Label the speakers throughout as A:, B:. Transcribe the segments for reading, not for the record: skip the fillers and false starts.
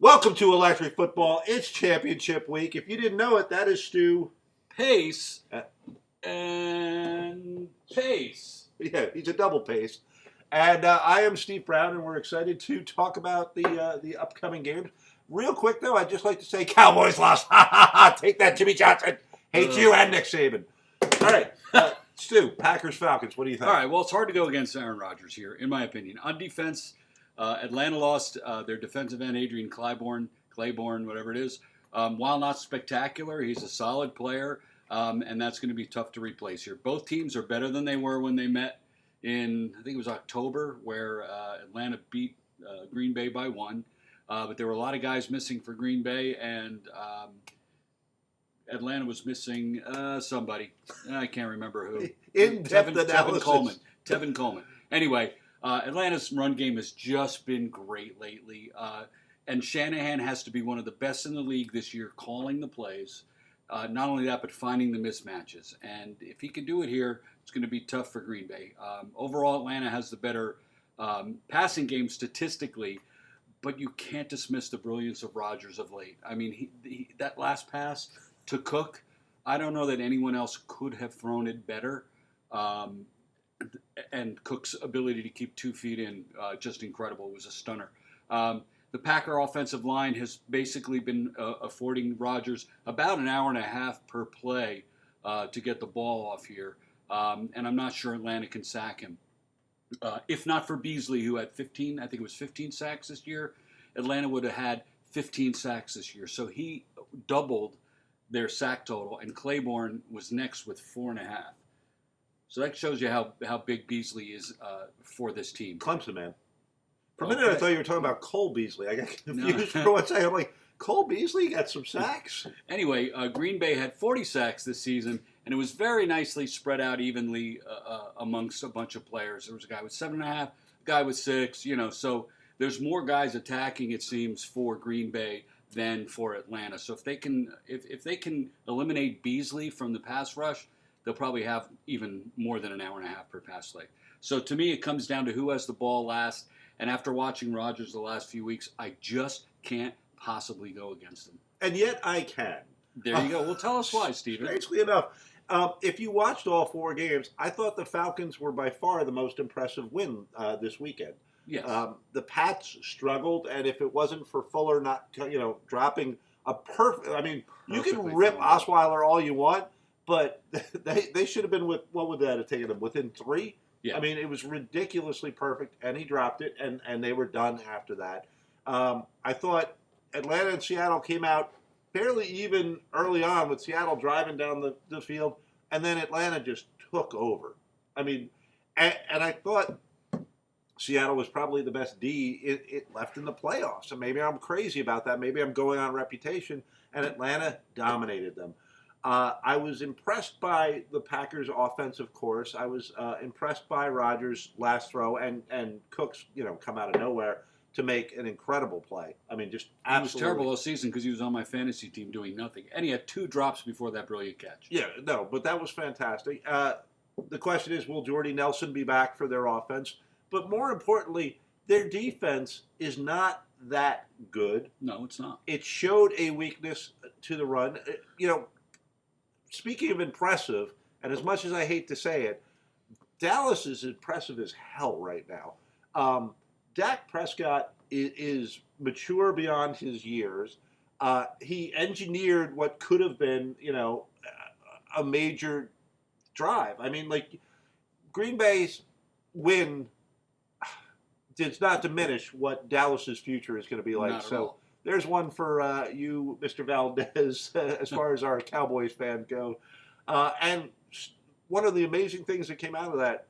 A: Welcome to Electric Football. It's championship week. If you didn't know it, that is Stu
B: Pace and Pace.
A: Yeah, he's a double pace. And I am Steve Brown, and we're excited to talk about the upcoming games. Real quick, though, I'd just like to say Cowboys lost. Ha, ha, ha. Take that, Jimmy Johnson. Hate you and Nick Saban. All right, Stu, Packers-Falcons, what do you think?
B: All right, well, it's hard to go against Aaron Rodgers here, in my opinion. On defense, Atlanta lost their defensive end, Adrian Claiborne, whatever it is. While not spectacular, he's a solid player, and that's going to be tough to replace here. Both teams are better than they were when they met in, I think it was October, where Atlanta beat Green Bay by 1. But there were a lot of guys missing for Green Bay, and Atlanta was missing somebody. I can't remember who.
A: Tevin
B: Coleman. Anyway, Atlanta's run game has just been great lately. And Shanahan has to be one of the best in the league this year calling the plays. Not only that, but finding the mismatches. And if he can do it here, it's going to be tough for Green Bay. Overall, Atlanta has the better passing game statistically, but you can't dismiss the brilliance of Rodgers of late. I mean, that last pass to Cook, I don't know that anyone else could have thrown it better. And Cook's ability to keep 2 feet in, just incredible. It was a stunner. The Packer offensive line has basically been affording Rodgers about an hour and a half per play to get the ball off here. And I'm not sure Atlanta can sack him. If not for Beasley, who had 15 sacks this year, Atlanta would have had 15 sacks this year. So he doubled their sack total, and Claiborne was next with 4.5. So that shows you how big Beasley is for this team.
A: Clemson, man. For a minute, I thought you were talking about Cole Beasley. I got confused for one second. I'm like, Cole Beasley got some sacks?
B: Anyway, Green Bay had 40 sacks this season, and it was very nicely spread out evenly amongst a bunch of players. There was a guy with 7.5, a guy with 6, so there's more guys attacking, it seems, for Green Bay than for Atlanta. So if they can eliminate Beasley from the pass rush, they'll probably have even more than an hour and a half per pass play. So to me, it comes down to who has the ball last. And after watching Rodgers the last few weeks, I just can't possibly go against him.
A: And yet I can.
B: There you go. Well, tell us why, Steven.
A: Strangely enough, if you watched all 4 games, I thought the Falcons were by far the most impressive win this weekend.
B: Yes.
A: The Pats struggled, and if it wasn't for Fuller not, dropping a perfect. I mean, you can rip Osweiler all you want, but they should have been with, what would that have taken them, within 3?
B: Yeah.
A: I mean, it was ridiculously perfect, and he dropped it, and they were done after that. I thought Atlanta and Seattle came out fairly even early on, with Seattle driving down the field, and then Atlanta just took over. I mean, and I thought Seattle was probably the best D it left in the playoffs. And maybe I'm crazy about that. Maybe I'm going on reputation, and Atlanta dominated them. I was impressed by the Packers' offensive course. I was impressed by Rodgers' last throw and Cook's, come out of nowhere to make an incredible play. I mean, just absolutely.
B: He was terrible all season because he was on my fantasy team doing nothing. And he had 2 drops before that brilliant catch.
A: Yeah, no, but that was fantastic. The question is, will Jordy Nelson be back for their offense? But more importantly, their defense is not that good.
B: No, it's not.
A: It showed a weakness to the run. Speaking of impressive, and as much as I hate to say it, Dallas is impressive as hell right now. Dak Prescott is mature beyond his years. He engineered what could have been, a major drive. I mean, Green Bay's win does not diminish what Dallas's future is going to be like.
B: Not at all.
A: There's one for you, Mr. Valdez, as far as our Cowboys fan go. And one of the amazing things that came out of that,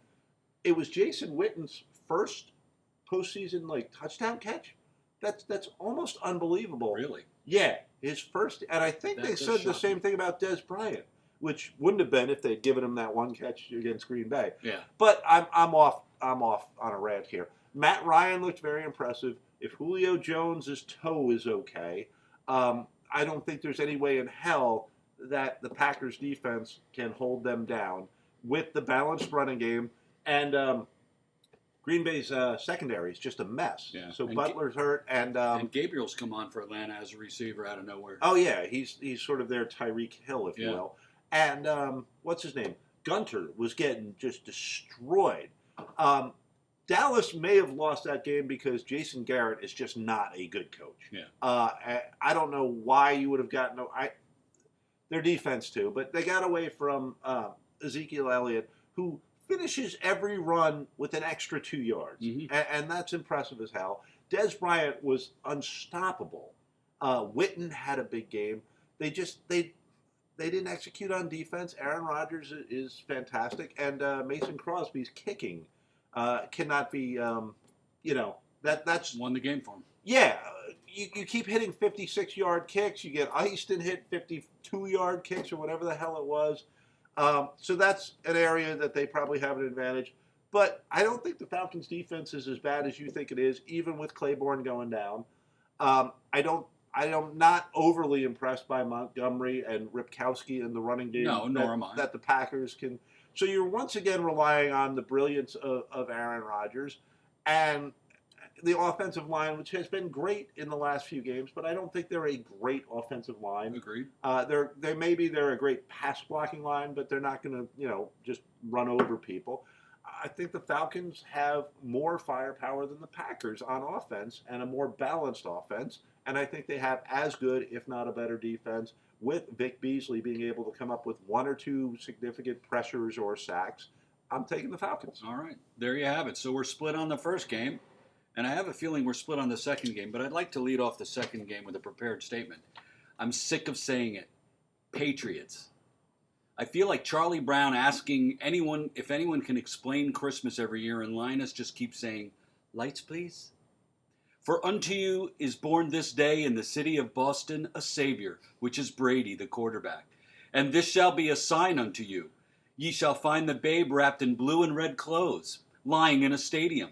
A: it was Jason Witten's first postseason touchdown catch. That's almost unbelievable.
B: Really?
A: Yeah, his first. And I think they said the same thing about Des Bryant, which wouldn't have been if they'd given him that one catch against Green Bay.
B: Yeah.
A: But I'm off on a rant here. Matt Ryan looked very impressive. If Julio Jones' toe is okay, I don't think there's any way in hell that the Packers defense can hold them down with the balanced running game. And Green Bay's secondary is just a mess.
B: Yeah.
A: So
B: And
A: Butler's hurt, and
B: Gabriel's come on for Atlanta as a receiver out of nowhere.
A: oh yeah, he's sort of their Tyreek Hill, if you
B: Yeah.
A: will. And what's his name? Gunter was getting just destroyed. Um, Dallas may have lost that game because Jason Garrett is just not a good coach.
B: Yeah.
A: I don't know why you would have gotten their defense too, but they got away from Ezekiel Elliott, who finishes every run with an extra 2 yards, and that's impressive as hell. Des Bryant was unstoppable. Witten had a big game. They didn't execute on defense. Aaron Rodgers is fantastic, and Mason Crosby's kicking cannot be, that's
B: Won the game for him.
A: yeah. You keep hitting 56-yard kicks. You get iced and hit 52-yard kicks or whatever the hell it was. So that's an area that they probably have an advantage. But I don't think the Falcons' defense is as bad as you think it is, even with Claiborne going down. I'm not overly impressed by Montgomery and Ripkowski in the running game.
B: No, nor am I.
A: That the Packers can. So you're once again relying on the brilliance of Aaron Rodgers and the offensive line, which has been great in the last few games, but I don't think they're a great offensive line.
B: Agreed.
A: They're a great pass blocking line, but they're not going to just run over people. I think the Falcons have more firepower than the Packers on offense and a more balanced offense, and I think they have as good, if not a better defense, with Vic Beasley being able to come up with one or two significant pressures or sacks. I'm taking the Falcons.
B: All right. There you have it. So we're split on the first game. And I have a feeling we're split on the second game, but I'd like to lead off the second game with a prepared statement. I'm sick of saying it. Patriots. I feel like Charlie Brown asking anyone if anyone can explain Christmas every year, and Linus just keeps saying, "Lights, please." For unto you is born this day in the city of Boston a Savior, which is Brady, the quarterback. And this shall be a sign unto you. Ye shall find the babe wrapped in blue and red clothes, lying in a stadium.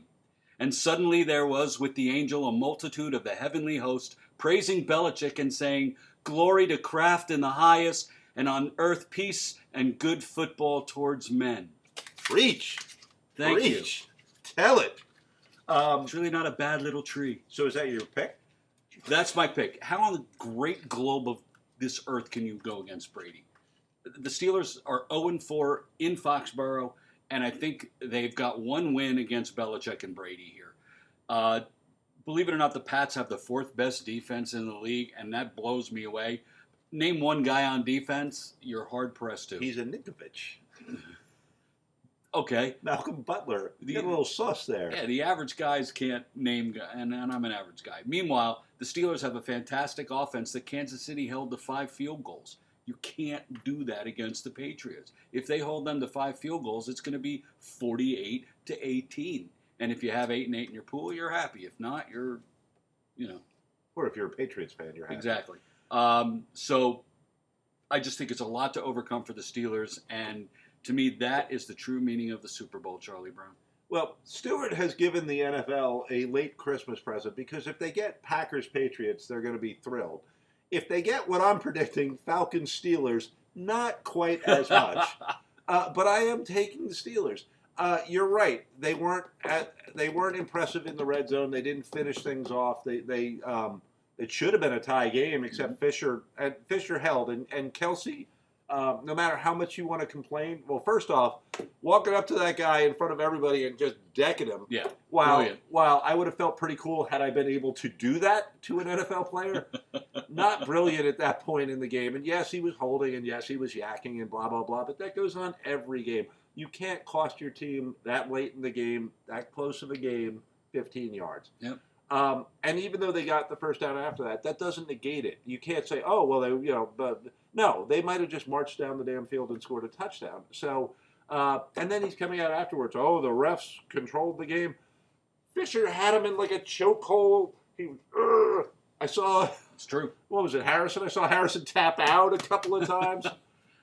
B: And suddenly there was with the angel a multitude of the heavenly host, praising Belichick and saying, "Glory to Kraft in the highest, and on earth peace and good football towards men."
A: Preach.
B: Thank
A: Preach. Tell it.
B: It's really not a bad little tree.
A: So is that your pick?
B: That's my pick. How on the great globe of this earth can you go against Brady? The Steelers are 0-4 in Foxborough, and I think they've got one win against Belichick and Brady here. Believe it or not, the Pats have the fourth best defense in the league, and that blows me away. Name one guy on defense, you're hard-pressed to.
A: He's a Ninkovich.
B: Okay.
A: Malcolm Butler. You get a little sus there.
B: Yeah, the average guys can't name, and I'm an average guy. Meanwhile, the Steelers have a fantastic offense that Kansas City held to 5 field goals. You can't do that against the Patriots. If they hold them to 5 field goals, it's going to be 48-18. And if you have 8 and 8 in your pool, you're happy. If not, you're.
A: Or if you're a Patriots fan, you're happy.
B: Exactly. So I just think it's a lot to overcome for the Steelers. And to me, that is the true meaning of the Super Bowl, Charlie Brown.
A: Well, Stewart has given the NFL a late Christmas present because if they get Packers-Patriots, they're going to be thrilled. If they get what I'm predicting, Falcons-Steelers, not quite as much. But I am taking the Steelers. You're right. They weren't impressive in the red zone. They didn't finish things off. It should have been a tie game, except Fisher held and Kelsey. No matter how much you want to complain, well, first off, walking up to that guy in front of everybody and just decking him.
B: Yeah.
A: While I would have felt pretty cool had I been able to do that to an NFL player. Not brilliant at that point in the game. And yes, he was holding, and yes, he was yakking and blah, blah, blah. But that goes on every game. You can't cost your team that late in the game, that close of a game, 15 yards.
B: Yep.
A: And even though they got the first down after that, that doesn't negate it. You can't say, oh, well, but no, they might have just marched down the damn field and scored a touchdown. So, and then he's coming out afterwards. Oh, the refs controlled the game. Fisher had him in like a chokehold. I saw.
B: It's true.
A: What was it, Harrison? I saw Harrison tap out a couple of times.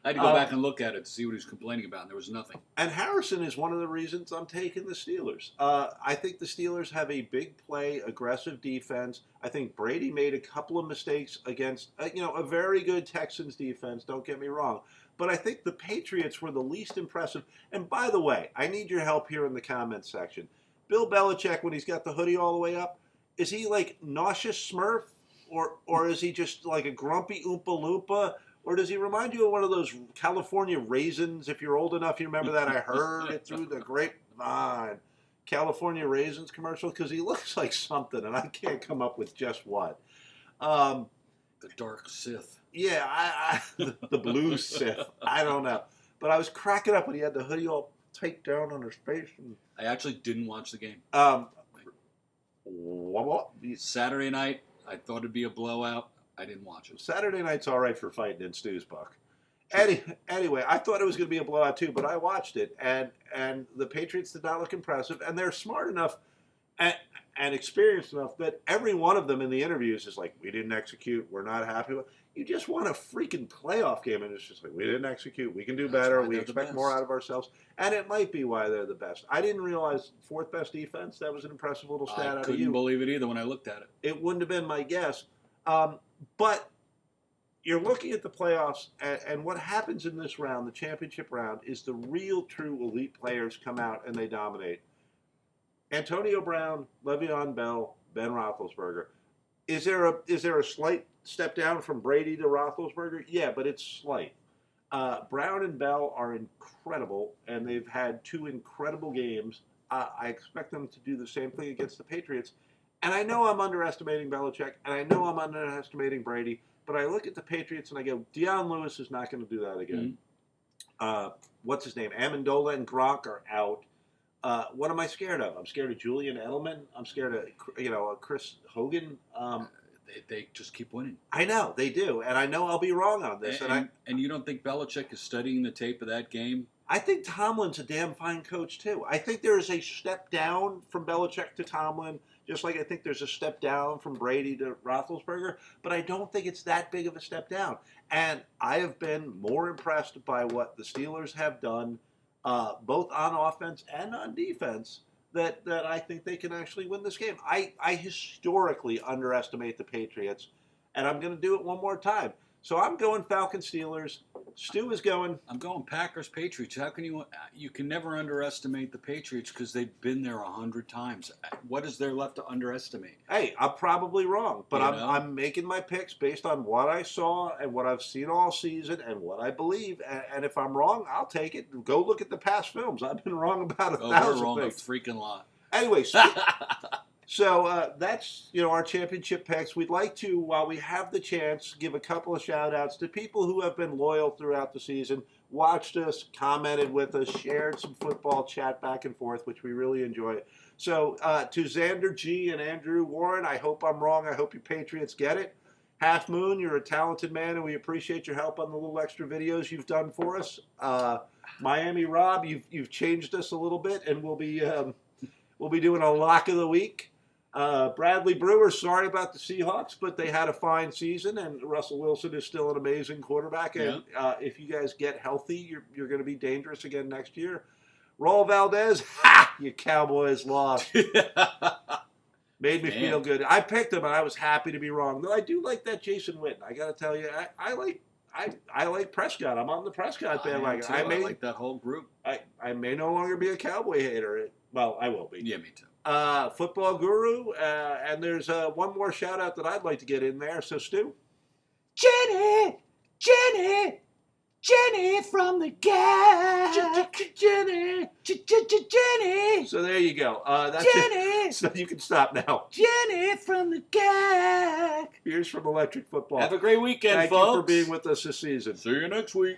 B: I had to go back and look at it to see what he was complaining about, and there was nothing.
A: And Harrison is one of the reasons I'm taking the Steelers. I think the Steelers have a big play, aggressive defense. I think Brady made a couple of mistakes against, a very good Texans defense, don't get me wrong. But I think the Patriots were the least impressive. And by the way, I need your help here in the comments section. Bill Belichick, when he's got the hoodie all the way up, is he like nauseous Smurf, or is he just like a grumpy Oompa Loompa, or does he remind you of one of those California raisins? If you're old enough, you remember that. I heard it through the grapevine. California raisins commercial, because he looks like something, and I can't come up with just what.
B: The dark Sith.
A: Yeah, the blue Sith. I don't know, but I was cracking up when he had the hoodie all tight down on his face. And,
B: I actually didn't watch the game.
A: what?
B: Saturday night, I thought it'd be a blowout. I didn't watch it.
A: Saturday night's all right for fighting in Stu's book. Anyway, I thought it was going to be a blowout too, but I watched it, and the Patriots did not look impressive, and they're smart enough and experienced enough that every one of them in the interviews is like, we didn't execute, we're not happy with. You just won a freaking playoff game, and it's just like, we didn't execute, we can do better, we expect more out of ourselves, and it might be why they're the best. I didn't realize fourth best defense. That was an impressive little stat out of you.
B: I couldn't believe it either when I looked at it.
A: It wouldn't have been my guess, but you're looking at the playoffs, and what happens in this round, the championship round, is the real, true elite players come out and they dominate. Antonio Brown, Le'Veon Bell, Ben Roethlisberger. Is there a slight step down from Brady to Roethlisberger? Yeah, but it's slight. Brown and Bell are incredible, and they've had two incredible games. I expect them to do the same thing against the Patriots. And I know I'm underestimating Belichick, and I know I'm underestimating Brady, but I look at the Patriots and I go, Deion Lewis is not going to do that again. Mm-hmm. What's his name? Amendola and Gronk are out. What am I scared of? I'm scared of Julian Edelman. I'm scared of, Chris Hogan.
B: They just keep winning.
A: I know, they do. And I know I'll be wrong on this.
B: And you don't think Belichick is studying the tape of that game?
A: I think Tomlin's a damn fine coach, too. I think there is a step down from Belichick to Tomlin, just like I think there's a step down from Brady to Roethlisberger, but I don't think it's that big of a step down. And I have been more impressed by what the Steelers have done, both on offense and on defense, that I think they can actually win this game. I historically underestimate the Patriots, and I'm going to do it one more time. So I'm going Falcons Steelers. Stu is going.
B: I'm going Packers Patriots. How can you can never underestimate the Patriots because they've been there 100 times. What is there left to underestimate?
A: Hey, I'm probably wrong, but I'm making my picks based on what I saw and what I've seen all season and what I believe. And if I'm wrong, I'll take it. Go look at the past films. I've been wrong about 1,000
B: we're wrong
A: things.
B: a freaking lot.
A: Anyway, so that's our championship picks. We'd like to, while we have the chance, give a couple of shout-outs to people who have been loyal throughout the season, watched us, commented with us, shared some football chat back and forth, which we really enjoy. So to Xander G. and Andrew Warren, I hope I'm wrong. I hope your Patriots get it. Half Moon, you're a talented man, and we appreciate your help on the little extra videos you've done for us. Miami Rob, you've changed us a little bit, and we'll be doing a lock of the week. Bradley Brewer, sorry about the Seahawks, but they had a fine season, and Russell Wilson is still an amazing quarterback. And if you guys get healthy, you're going to be dangerous again next year. Raul Valdez, you Cowboys lost. Made me feel good. I picked him, and I was happy to be wrong. Though I do like that Jason Witten. I got to tell you, I like Prescott. I'm on the Prescott bandwagon. I
B: like that whole group.
A: I may no longer be a Cowboy hater. Well, I will be.
B: Yeah, me too.
A: Football Guru, and there's one more shout out that I'd like to get in there. So Stu,
C: Jenny from the gap, Jenny.
A: So there you go. That's
C: Jenny.
A: it. So you can stop now.
C: Jenny from the gap.
A: Here's from Electric Football.
B: Have a great weekend,
A: Thank
B: folks.
A: you for being with us this season.
B: See you next week.